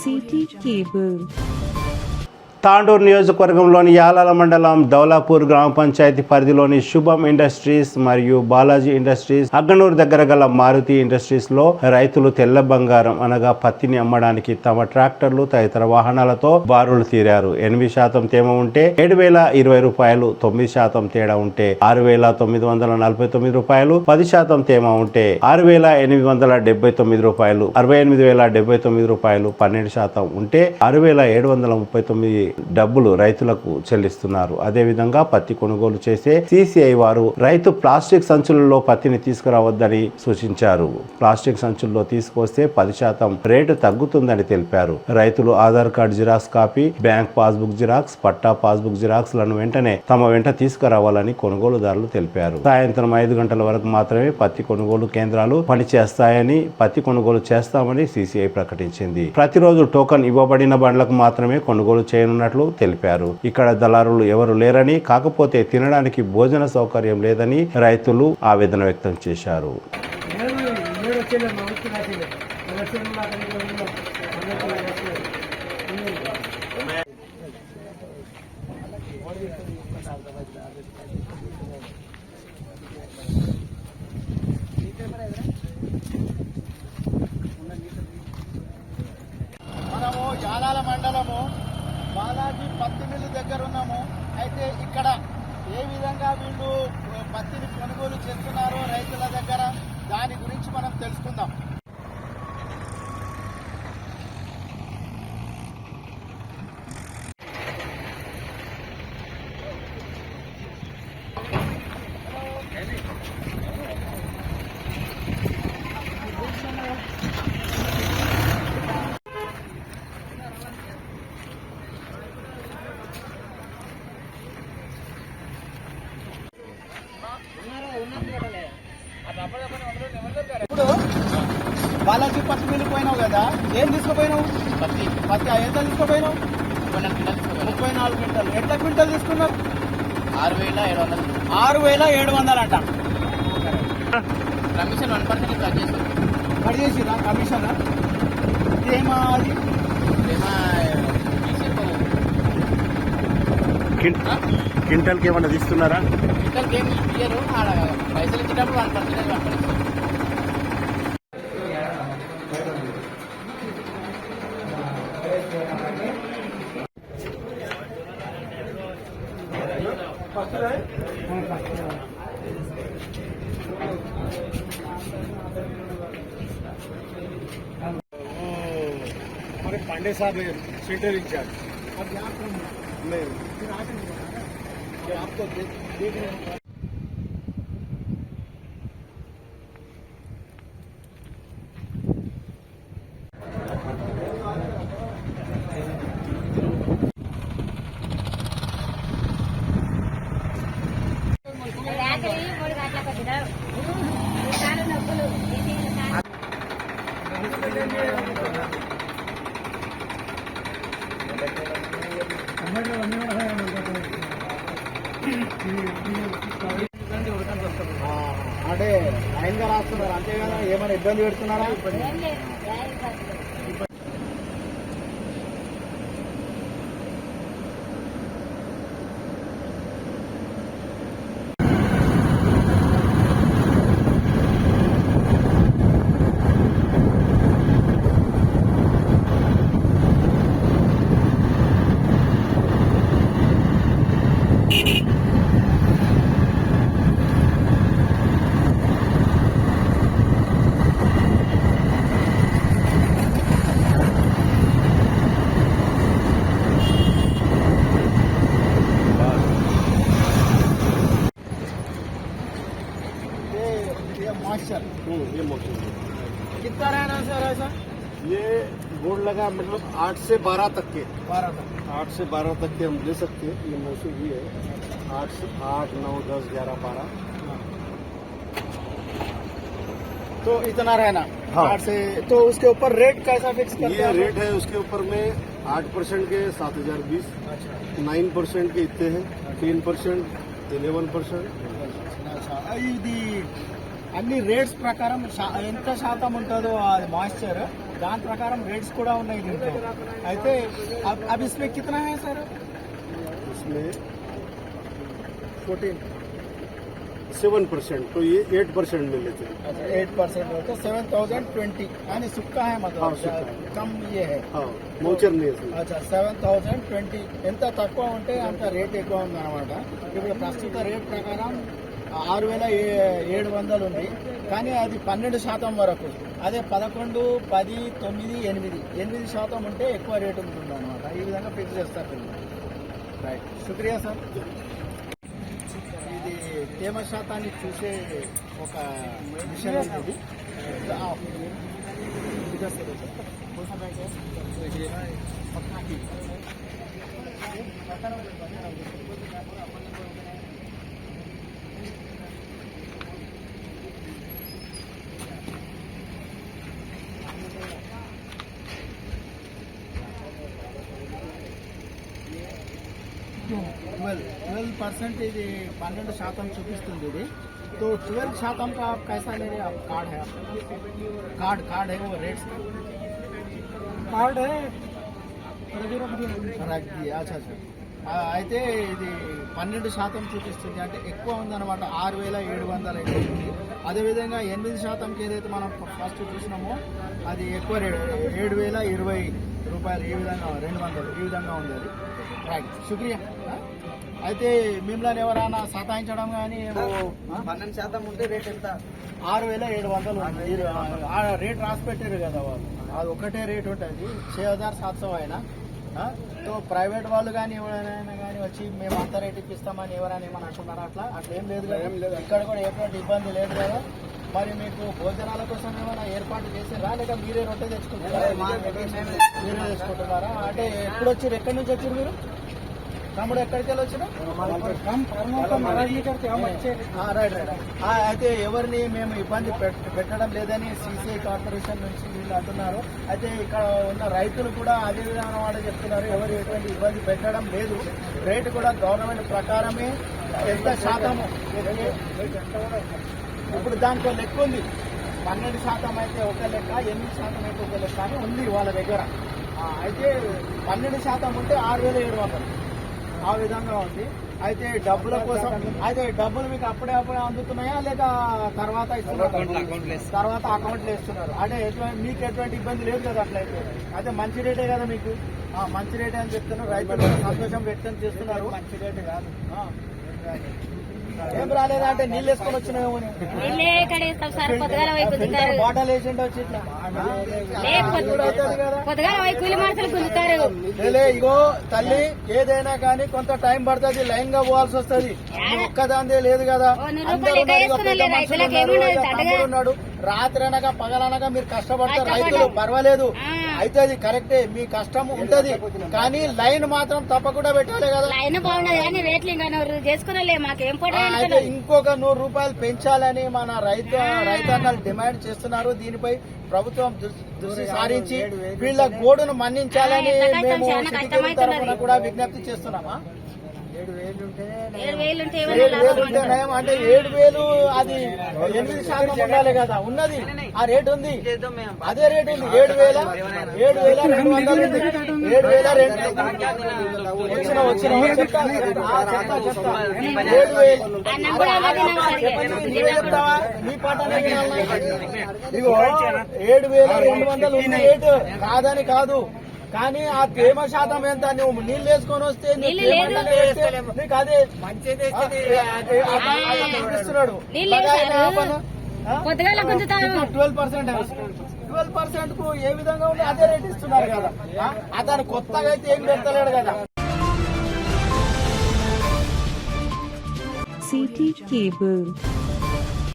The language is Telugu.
City cable. తాండూరు నియోజకవర్గంలోని యాలాల మండలం దౌలాపూర్ గ్రామ పంచాయతీ పరిధిలోని శుభం ఇండస్ట్రీస్ మరియు బాలాజీ ఇండస్ట్రీస్, అగ్గనూరు దగ్గర గల మారుతి ఇండస్ట్రీస్ లో రైతులు తెల్ల బంగారం అనగా పత్తిని అమ్మడానికి తమ ట్రాక్టర్లు తదితర వాహనాలతో బారులు తీరారు. 8% తేమ ఉంటే 7,020 రూపాయలు, 9% తేడా ఉంటే 6,949 రూపాయలు, 10% తేమ ఉంటే 6,879 రూపాయలు, 68,079 రూపాయలు, 12% ఉంటే 6,739 డబ్బులు రైతులకు చెల్లిస్తున్నారు. అదేవిధంగా పత్తి కొనుగోలు చేసే సిసిఐ వారు రైతు ప్లాస్టిక్ సంచులలో పత్తిని తీసుకురావద్దని సూచించారు. ప్లాస్టిక్ సంచుల్లో తీసుకొస్తే 10% రేటు తగ్గుతుందని తెలిపారు. రైతులు Aadhaar card xerox copy, bank passbook xerox, పట్టా పాస్బుక్ జిరాక్స్ లను వెంటనే తమ వెంట తీసుకురావాలని కొనుగోలుదారులు తెలిపారు. సాయంత్రం 5 గంటల వరకు మాత్రమే పత్తి కొనుగోలు కేంద్రాలు పనిచేస్తాయని, పత్తి కొనుగోలు చేస్తామని సిసిఐ ప్రకటించింది. ప్రతిరోజు టోకన్ ఇవ్వబడిన బండ్లకు మాత్రమే కొనుగోలు చేయనున్నట్లు తెలిపారు. ఇక్కడ దళారులు ఎవరు లేరని, కాకపోతే తినడానికి భోజన సౌకర్యం లేదని రైతులు ఆవేదన వ్యక్తం చేశారు. మనము యాలాల మండలము బాలాజీ పత్తి మిల్లు దగ్గర ఉన్నాము. అయితే ఇక్కడ ఏ విధంగా వీళ్ళు పత్తిని కొనుగోలు చేస్తున్నారో రైతుల దగ్గర, దాని గురించి మనం తెలుసుకుందాం. ఇప్పుడు బాలాజీ పత్తి మిల్లు పోయినావు కదా, ఏం తీసుకుపోయినావు? పత్తి. ఎంత తీసుకుపోయినావు? 34 క్వింటాలు. ఎట్లా క్వింటల్ తీసుకున్నావు? 6,700 అంట. కమిషన్ 1% కట్ చేసిరా కమిషన్? ఏమా అది క్వింటల్కి ఏమన్నా తీస్తున్నారా? క్వింటల్కి ఏమి ఇయ్యరు. పైసలు ఇచ్చేటప్పుడు 1% हमारे पांडे साहब है सेंटर इंचार्ज. नहीं आप तो देख रहे हैं. అంటే ఆయనగా రాస్తున్నారు అంతేగాని ఏమైనా ఇబ్బంది పెడుతున్నారా? ये मॉइस्चर कितना रहना सर ऐसा? ये बोर्ड लगा मतलब 8 से 12 तक के 8 से 12 तक के हम ले सकते हैं. ये मौसम भी है 8 से 8, 9, 10, 11, 12. तो इतना रहना. हाँ. 8 से. तो उसके ऊपर रेट कैसा फिक्स करते हैं? ये रेट है उसके ऊपर में 8% के 7,020. अच्छा. 9% के इतने हैं. 10%, 11%. अच्छा. ఇది అన్ని రేట్స్ ప్రకారం ఎంత శాతం ఉంటుందో అది మాయిశ్చర్ దాని ప్రకారం రేట్స్ కూడా ఉన్నాయి దీంట్లో. అయితే अब इसमें कितना है सर? इसमें 7%, तो ये 8% में लेते हैं. अच्छा 8% हो तो 7020 यानी सुक्का है हाँ, मतलब सुक्का है. कम ये है. हाँ, మౌచర్ नहीं है इसमें. అచ్చా 7020 ఎంత తక్కువ ఉంటే అంత రేట్ ఎక్కువ ఉందన్నమాట. ఇప్పుడు ప్రస్తుత రేట్ ప్రకారం 6700 ఉంది, కానీ అది 12% వరకు. అదే 11, 10, 9, 8% ఉంటే ఎక్కువ రేట్ ఉంటుంది అనమాట. ఈ విధంగా ఫిక్స్ చేస్తారు. రైట్, శుక్రియా సార్. ఇది తేమ శాతాన్ని చూసే ఒక విషయం ఇది. ट्वेल्व परसेंट ఇది 12% చూపిస్తుంది ఇది. तो 12% का आप कैसा ले रहे हैं? आप कार्ड है, कार्ड है वो रेट्स कार्ड है रख दिया. अच्छा अच्छा. అయితే ఇది 12% చూపిస్తుంది, అంటే ఎక్కువ ఉందన్నమాట. 6700 అయితే ఉంది. అదేవిధంగా 8%కి ఏదైతే మనం ఫస్ట్ చూసినామో అది ఎక్కువ రేట్ 7020 రూపాయలు, ఈ విధంగా 200 ఈ విధంగా ఉంది అది. రైట్, శుక్రియా. అయితే మిమ్మల్ని ఎవరైనా సతాయించడం కానీ 12% ఉంటే రేట్ ఎంత? 6700 రేట్ రాసి పెట్టారు కదా వాళ్ళు. అది ఒకటే రేట్ ఉంటుంది, 6700 అయినా. तो ప్రైవేట్ వాళ్ళు కానీ ఎవరైనా కానీ వచ్చి మేము అంత రేట్ ఇప్పిస్తామని ఎవరైనా ఏమని అంటున్నారా? అట్లా ఏం లేదు కదా. ఇక్కడ కూడా ఎటువంటి ఇబ్బంది లేదు కదా. మరి మీకు భోజనాల కోసం ఏమైనా ఏర్పాటు చేసారా, లేక మీరే రొట్టె తెచ్చుకుంటున్నారా? మీరే తెచ్చుకుంటున్నారా? అంటే ఎప్పుడు వచ్చారు, ఎక్కడి నుంచి వచ్చారు మీరు? తమ్ముడు ఎక్కడికి వెళ్ళి వచ్చినా? Right right. అయితే ఎవరిని మేము ఇబ్బంది పెట్టడం లేదని సిసిఐ కార్పొరేషన్ నుంచి వీళ్ళు అంటున్నారు. అయితే ఇక్కడ ఉన్న రైతులు కూడా అదే విధంగా వాళ్ళు చెప్తున్నారు, ఎవరు ఎటువంటి ఇబ్బంది పెట్టడం లేదు. రేటు కూడా గవర్నమెంట్ ప్రకారమే ఎంత శాతము. ఇప్పుడు దానికి లెక్క ఉంది. 12% అయితే ఒక లెక్క, 8% అయితే ఒక లెక్క అని ఉంది వాళ్ళ దగ్గర. అయితే 12% ఉంటే 6700 ఆ విధంగా ఉంది. అయితే డబ్బుల కోసం, అయితే డబ్బులు మీకు అప్పుడే అందుతున్నాయా లేక తర్వాత ఇస్తున్నారు? తర్వాత అకౌంట్లో ఇస్తున్నారు. అంటే మీకు ఎటువంటి ఇబ్బంది లేదు కదా అట్లయితే. అయితే మంచి రేటే కదా మీకు. మంచి రేటే అని చెప్తున్నారు. రైతులు సంతోషం వ్యక్తం చేస్తున్నారు. మంచి రేటే కాదు. ఏం రాలేదా అంటే నీళ్ళు వేసుకొని వచ్చినాయేమో. బాటలు వేసింటే వచ్చి ఇట్లా ఇగో తల్లి, ఏదైనా కానీ కొంత టైం పడుతుంది, లైన్ గా పోవాల్సి వస్తుంది. ఒక్కదాందే లేదు కదా. ఉన్నాడు రాత్రి అనగా పగలనగా మీరు కష్టపడతారు రైతులు, పర్వాలేదు. అయితే అది కరెక్టే, మీ కష్టం ఉంటది, కానీ లైన్ మాత్రం తప్పకుండా పెట్టాలి కదా. అయితే ఇంకొక 100 రూపాయలు పెంచాలని మన రైతన్నలు డిమాండ్ చేస్తున్నారు. దీనిపై ప్రభుత్వం దృష్టి సారించి వీళ్ళ గోడును మన్నించాలని మేము సిటీ తరఫున కూడా విజ్ఞప్తి చేస్తున్నామా. 7,000 ఉంటే నయం. అంటే 7,000 అది 8% ఉండాలి కదా. ఉన్నది ఆ రేట్ ఉంది, అదే రేట్ ఉంది. 7,200 ఉంది. 7,200 చెప్తా. చెప్తావా నీ పాట? ఇగో 7,200 ఉంది రేటు, కాదని కాదు. కానీ ఆ తేమ శాతం ఎంత? నువ్వు నీళ్ళు వేసుకొని వస్తే నీకు అదే ఇస్తున్నాడు. 12% కు ఏ విధంగా ఉంటే అదే రేట్ ఇస్తున్నారు కదా. అతను కొత్తగా అయితే ఏం పెడతలేడు కదా. City cable